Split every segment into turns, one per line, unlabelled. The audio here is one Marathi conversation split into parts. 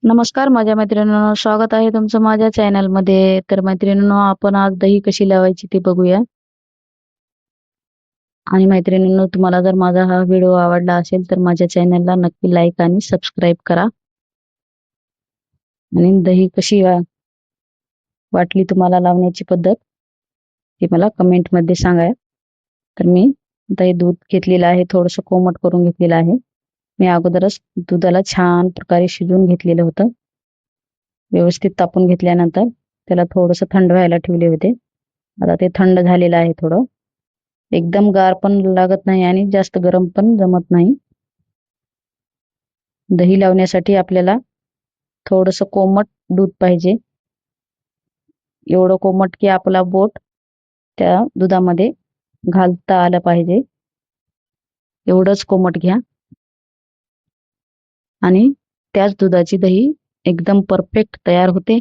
नमस्कार माझ्या मैत्रिणींनो, स्वागत आहे तुमचं माझ्या चॅनलमध्ये. तर मैत्रिणींनो, आपण आज दही कशी लावायची ते बघूया. आणि मैत्रिणींनो, तुम्हाला जर माझा हा व्हिडिओ आवडला असेल तर माझ्या चॅनलला नक्की लाईक आणि सबस्क्राईब करा. आणि दही कशी वाटली तुम्हाला लावण्याची पद्धत ती मला कमेंटमध्ये सांगा. तर मी दही दूध घेतलेलं आहे, थोडंसं कोमट करून घेतलेलं आहे. मी अगोदरच दुधाला छान प्रकारे शिजवून घेतलेलं होतं. व्यवस्थित तापून घेतल्यानंतर त्याला थोडंसं थंड व्हायला ठेवले होते. आता ते थंड झालेलं आहे थोडं. एकदम गार पण लागत नाही आणि जास्त गरम पण जमत नाही. दही लावण्यासाठी आपल्याला थोडंसं कोमट दूध पाहिजे. एवढं कोमट की आपला बोट त्या दुधामध्ये घालता आलं पाहिजे. एवढंच कोमट घ्या. आणि त्याच दुधाची दही एकदम परफेक्ट तयार होते.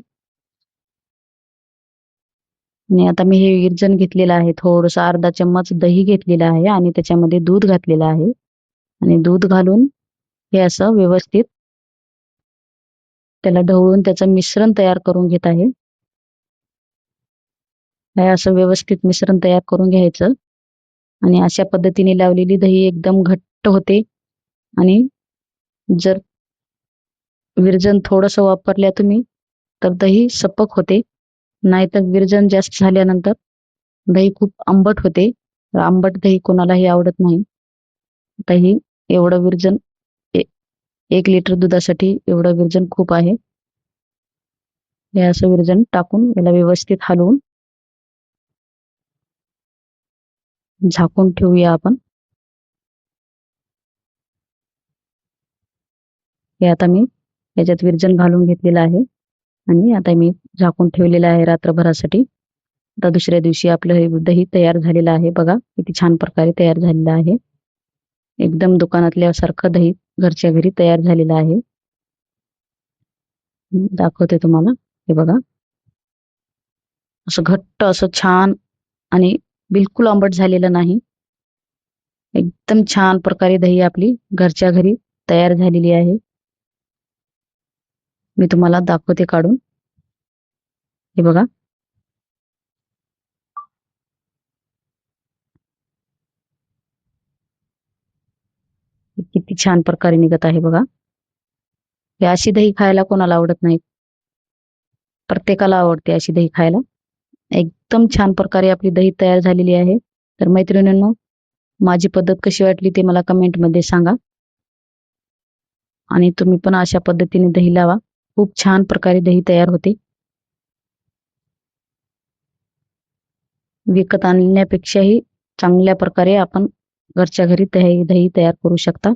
आणि आता मी हे विरजण घेतलेलं आहे, थोडंसं अर्धा चम्मच दही घेतलेलं आहे आणि त्याच्यामध्ये दूध घातलेलं आहे. आणि दूध घालून हे असं व्यवस्थित त्याला ढवळून त्याचं मिश्रण तयार करून घेत आहे. हे असं व्यवस्थित मिश्रण तयार करून घ्यायचं. आणि अशा पद्धतीने लावलेली दही एकदम घट्ट होते. आणि जर विरजण थोडंसं वापरल्या तुम्ही तर दही सपक होते. नाहीतर विरजण जास्त झाल्यानंतर दही खूप आंबट होते. तर आंबट दही कोणालाही आवडत नाही. दही एवढं विरजण 1 लिटर दुधासाठी एवढं विरजण खूप आहे. हे असं विरजण टाकून याला व्यवस्थित हलवून झाकून ठेवूया आपण. हे आता मी याच्यात विरजण घालून घेतलेलं आहे आणि आता मी झाकून ठेवलेलं आहे रात्रभरासाठी. आता दुसऱ्या दिवशी आपलं हे दही तयार झालेलं आहे. बघा किती छान प्रकारे तयार झालेलं आहे. एकदम दुकानातल्यासारखं दही घरच्या घरी तयार झालेलं आहे. दाखवते तुम्हाला. हे बघा असं घट्ट असं छान आणि बिलकुल आंबट झालेलं नाही. एकदम छान प्रकारे दही आपली घरच्या घरी तयार झालेली आहे. मी तुम्हाला दाखवते काढून. हे बघा किती छान प्रकारे निघत आहे बघा. ही अशी दही खायला कोणाला आवडत नाही. प्रत्येकाला आवडते अशी दही खायला. एकदम छान प्रकारे आपली दही तयार झालेली आहे. तर मैत्रिणींनो, माझी पद्धत कशी वाटली ते मला कमेंटमध्ये सांगा. आणि तुम्ही पण अशा पद्धतीने दही लावा. खूप छान प्रकारे दही तयार होते. विकत आणण्यापेक्षाही चांगल्या प्रकारे आपण घरच्या घरी दही तयार करू शकता.